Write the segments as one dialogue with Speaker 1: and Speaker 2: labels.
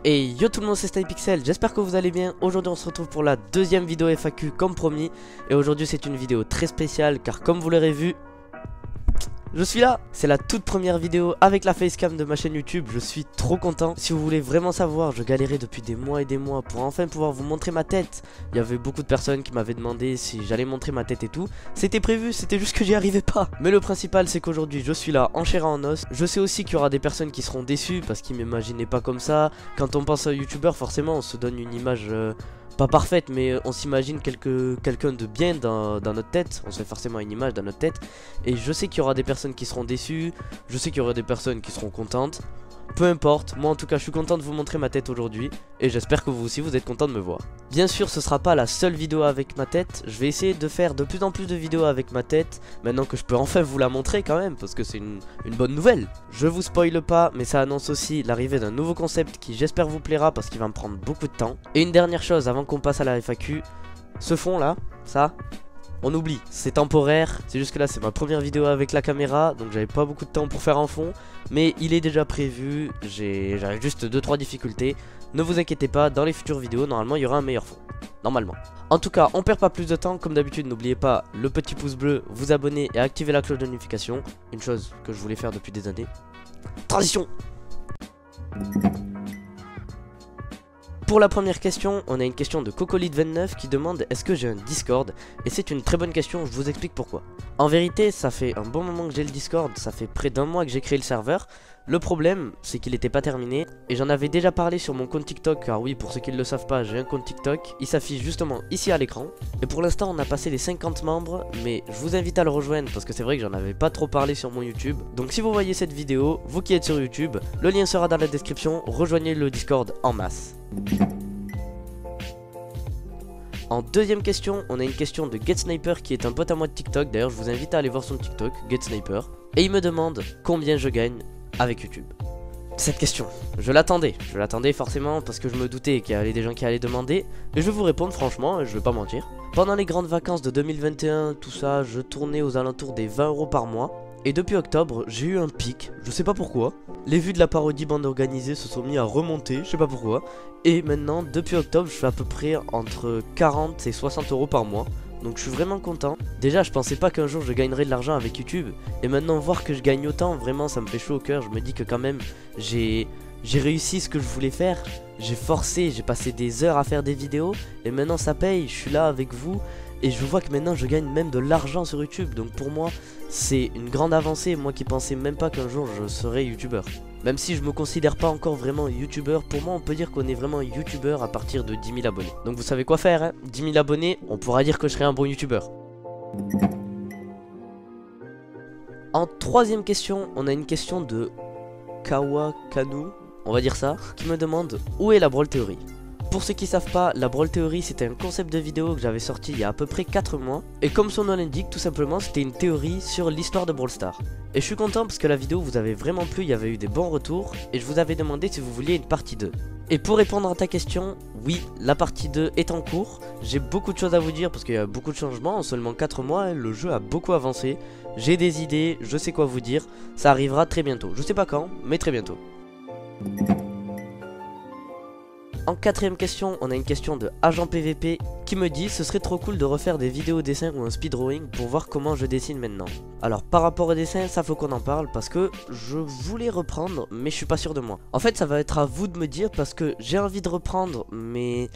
Speaker 1: Et yo tout le monde, c'est SnyPixel, j'espère que vous allez bien. Aujourd'hui on se retrouve pour la deuxième vidéo FAQ comme promis. Et aujourd'hui c'est une vidéo très spéciale car comme vous l'aurez vu, je suis là. C'est la toute première vidéo avec la facecam de ma chaîne YouTube. Je suis trop content. Si vous voulez vraiment savoir, je galérais depuis des mois et des mois pour enfin pouvoir vous montrer ma tête. Il y avait beaucoup de personnes qui m'avaient demandé si j'allais montrer ma tête et tout. C'était prévu, c'était juste que j'y arrivais pas. Mais le principal c'est qu'aujourd'hui je suis là en chair et en os. Je sais aussi qu'il y aura des personnes qui seront déçues parce qu'ils m'imaginaient pas comme ça. Quand on pense à youtubeur, forcément on se donne une image pas parfaite, mais on s'imagine quelqu'un de bien dans notre tête. On se fait forcément une image dans notre tête. Et je sais qu'il y aura des personnes qui seront déçues. Je sais qu'il y aura des personnes qui seront contentes. Peu importe, moi en tout cas je suis content de vous montrer ma tête aujourd'hui. Et j'espère que vous aussi vous êtes content de me voir. Bien sûr ce sera pas la seule vidéo avec ma tête. Je vais essayer de faire de plus en plus de vidéos avec ma tête. Maintenant que je peux enfin vous la montrer quand même, parce que c'est une bonne nouvelle. Je vous spoile pas, mais ça annonce aussi l'arrivée d'un nouveau concept qui j'espère vous plaira, parce qu'il va me prendre beaucoup de temps. Et une dernière chose avant qu'on passe à la FAQ. Ce fond là, ça, on oublie, c'est temporaire. C'est juste que là c'est ma première vidéo avec la caméra, donc j'avais pas beaucoup de temps pour faire un fond. Mais il est déjà prévu, j'avais juste 2-3 difficultés. Ne vous inquiétez pas, dans les futures vidéos normalement il y aura un meilleur fond. Normalement. En tout cas on perd pas plus de temps. Comme d'habitude n'oubliez pas le petit pouce bleu, vous abonner et activer la cloche de notification. Une chose que je voulais faire depuis des années. Transition. Pour la première question, on a une question de Cocolite29 qui demande est-ce que j'ai un Discord? Et c'est une très bonne question, je vous explique pourquoi. En vérité, ça fait un bon moment que j'ai le Discord, ça fait près d'un mois que j'ai créé le serveur. Le problème, c'est qu'il n'était pas terminé, et j'en avais déjà parlé sur mon compte TikTok, car oui, pour ceux qui ne le savent pas, j'ai un compte TikTok. Il s'affiche justement ici à l'écran, et pour l'instant on a passé les 50 membres, mais je vous invite à le rejoindre, parce que c'est vrai que j'en avais pas trop parlé sur mon YouTube. Donc si vous voyez cette vidéo, vous qui êtes sur YouTube, le lien sera dans la description, rejoignez le Discord en masse. En deuxième question, on a une question de GetSniper qui est un pote à moi de TikTok. D'ailleurs je vous invite à aller voir son TikTok, GetSniper. Et il me demande combien je gagne avec YouTube. Cette question, je l'attendais forcément parce que je me doutais qu'il y avait des gens qui allaient demander. Et je vais vous répondre franchement, je vais pas mentir. Pendant les grandes vacances de 2021, tout ça, je tournais aux alentours des 20 € par mois. Et depuis octobre, j'ai eu un pic, je sais pas pourquoi. Les vues de la parodie bande organisée se sont mis à remonter, je sais pas pourquoi. Et maintenant, depuis octobre, je fais à peu près entre 40 et 60 € par mois. Donc je suis vraiment content. Déjà je pensais pas qu'un jour je gagnerais de l'argent avec YouTube. Et maintenant voir que je gagne autant, vraiment ça me fait chaud au cœur. Je me dis que quand même j'ai réussi ce que je voulais faire. J'ai forcé, j'ai passé des heures à faire des vidéos. Et maintenant ça paye, je suis là avec vous. Et je vois que maintenant je gagne même de l'argent sur YouTube. Donc pour moi c'est une grande avancée. Moi qui pensais même pas qu'un jour je serais youtubeur. Même si je me considère pas encore vraiment youtubeur, pour moi on peut dire qu'on est vraiment youtubeur à partir de 10 000 abonnés. Donc vous savez quoi faire, hein, 10 000 abonnés, on pourra dire que je serai un bon youtubeur. En troisième question, on a une question de Kawakanu, on va dire ça, qui me demande où est la Brawl Theory. Pour ceux qui savent pas, la Brawl Theory c'était un concept de vidéo que j'avais sorti il y a à peu près 4 mois. Et comme son nom l'indique, tout simplement c'était une théorie sur l'histoire de Brawl Stars. Et je suis content parce que la vidéo vous avait vraiment plu, il y avait eu des bons retours. Et je vous avais demandé si vous vouliez une partie 2. Et pour répondre à ta question, oui, la partie 2 est en cours. J'ai beaucoup de choses à vous dire parce qu'il y a beaucoup de changements. En seulement 4 mois, le jeu a beaucoup avancé. J'ai des idées, je sais quoi vous dire. Ça arrivera très bientôt. Je sais pas quand, mais très bientôt. En quatrième question, on a une question de Agent PVP qui me dit ce serait trop cool de refaire des vidéos dessins ou un speed drawing pour voir comment je dessine maintenant. Alors par rapport au dessin, ça faut qu'on en parle parce que je voulais reprendre mais je suis pas sûr de moi. En fait ça va être à vous de me dire parce que j'ai envie de reprendre mais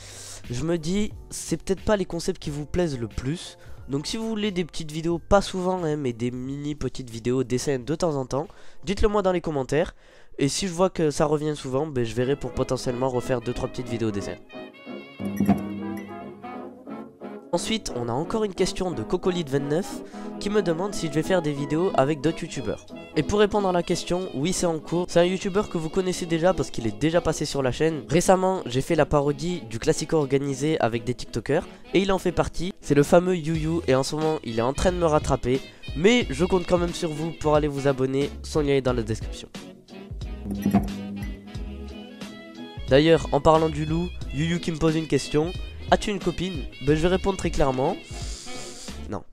Speaker 1: je me dis c'est peut-être pas les concepts qui vous plaisent le plus. Donc si vous voulez des petites vidéos, pas souvent hein, mais des mini petites vidéos dessins de temps en temps, dites-le moi dans les commentaires. Et si je vois que ça revient souvent, ben je verrai pour potentiellement refaire 2-3 petites vidéos dessins. Ensuite, on a encore une question de Cocolite29 qui me demande si je vais faire des vidéos avec d'autres youtubeurs. Et pour répondre à la question, oui c'est en cours. C'est un youtubeur que vous connaissez déjà parce qu'il est déjà passé sur la chaîne. Récemment, j'ai fait la parodie du Classico organisé avec des tiktokers et il en fait partie. C'est le fameux Yuyu et en ce moment il est en train de me rattraper. Mais je compte quand même sur vous pour aller vous abonner, son lien est dans la description. D'ailleurs, en parlant du loup, Yuyu qui me pose une question. As-tu une copine? Ben je vais répondre très clairement. Non.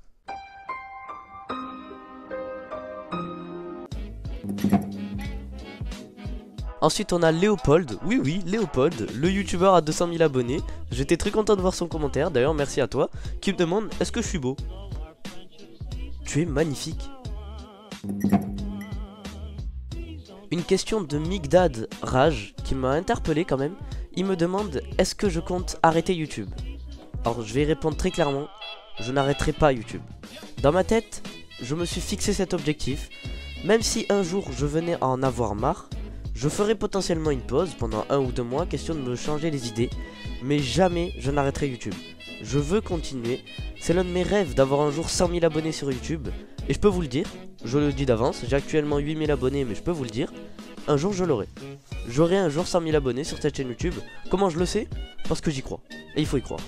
Speaker 1: Ensuite on a Léopold, oui Léopold, le youtubeur à 200 000 abonnés. J'étais très content de voir son commentaire, d'ailleurs merci à toi, qui me demande est-ce que je suis beau. Tu es magnifique. Une question de Migdad Rage qui m'a interpellé quand même. Il me demande est-ce que je compte arrêter YouTube. Alors je vais y répondre très clairement, je n'arrêterai pas YouTube. Dans ma tête, je me suis fixé cet objectif. Même si un jour je venais à en avoir marre, je ferai potentiellement une pause pendant 1 ou 2 mois, question de me changer les idées. Mais jamais je n'arrêterai YouTube. Je veux continuer, c'est l'un de mes rêves d'avoir un jour 100 000 abonnés sur YouTube. Et je peux vous le dire, je le dis d'avance, j'ai actuellement 8 000 abonnés mais je peux vous le dire, un jour je l'aurai. J'aurai un jour 100 000 abonnés sur cette chaîne YouTube. Comment je le sais? Parce que j'y crois. Et il faut y croire.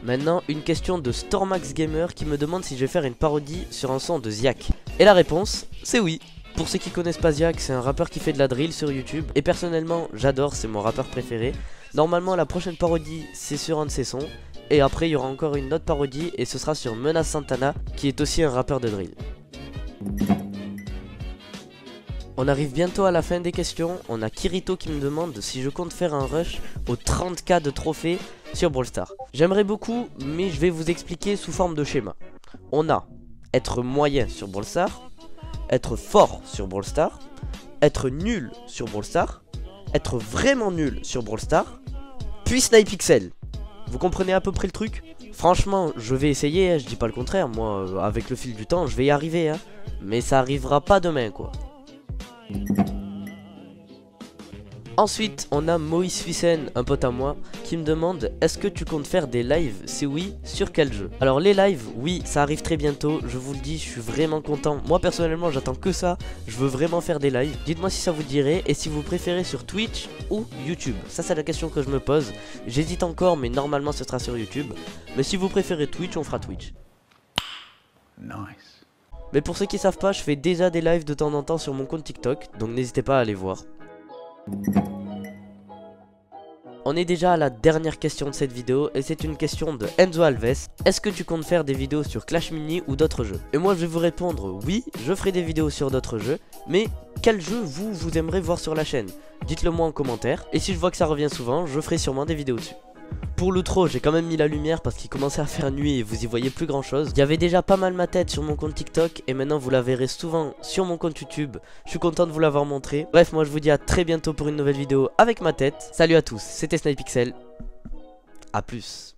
Speaker 1: Maintenant, une question de Stormax Gamer qui me demande si je vais faire une parodie sur un son de Ziak. Et la réponse, c'est oui. Pour ceux qui connaissent pas Ziak, c'est un rappeur qui fait de la drill sur YouTube. Et personnellement, j'adore, c'est mon rappeur préféré. Normalement, la prochaine parodie, c'est sur un de ses sons. Et après, il y aura encore une autre parodie et ce sera sur Menace Santana, qui est aussi un rappeur de drill. On arrive bientôt à la fin des questions. On a Kirito qui me demande si je compte faire un rush aux 30K de trophées sur Brawl Stars. J'aimerais beaucoup, mais je vais vous expliquer sous forme de schéma. On a être moyen sur Brawl Stars, être fort sur Brawl Stars, être nul sur Brawl Stars, être vraiment nul sur Brawl Stars, puis SnipeXL. Vous comprenez à peu près le truc? Franchement, je vais essayer, hein, je dis pas le contraire. Moi, avec le fil du temps, je vais y arriver. Hein. Mais ça arrivera pas demain, quoi. Ensuite, on a Moïse Fusen, un pote à moi, qui me demande est-ce que tu comptes faire des lives? Si oui, sur quel jeu? Alors les lives, oui, ça arrive très bientôt, je vous le dis, je suis vraiment content. Moi personnellement, j'attends que ça, je veux vraiment faire des lives. Dites-moi si ça vous dirait et si vous préférez sur Twitch ou YouTube. Ça c'est la question que je me pose. J'hésite encore, mais normalement ce sera sur YouTube. Mais si vous préférez Twitch, on fera Twitch. Nice. Mais pour ceux qui savent pas, je fais déjà des lives de temps en temps sur mon compte TikTok, donc n'hésitez pas à aller voir. On est déjà à la dernière question de cette vidéo et c'est une question de Enzo Alves. Est-ce que tu comptes faire des vidéos sur Clash Mini ou d'autres jeux? Et moi je vais vous répondre oui, je ferai des vidéos sur d'autres jeux. Mais quel jeu vous aimeriez voir sur la chaîne? Dites-le moi en commentaire. Et si je vois que ça revient souvent, je ferai sûrement des vidéos dessus. Pour l'outro, j'ai quand même mis la lumière parce qu'il commençait à faire nuit et vous y voyez plus grand chose. Il y avait déjà pas mal ma tête sur mon compte TikTok et maintenant vous la verrez souvent sur mon compte YouTube. Je suis content de vous l'avoir montré. Bref, moi je vous dis à très bientôt pour une nouvelle vidéo avec ma tête. Salut à tous, c'était SnipeXL. A plus.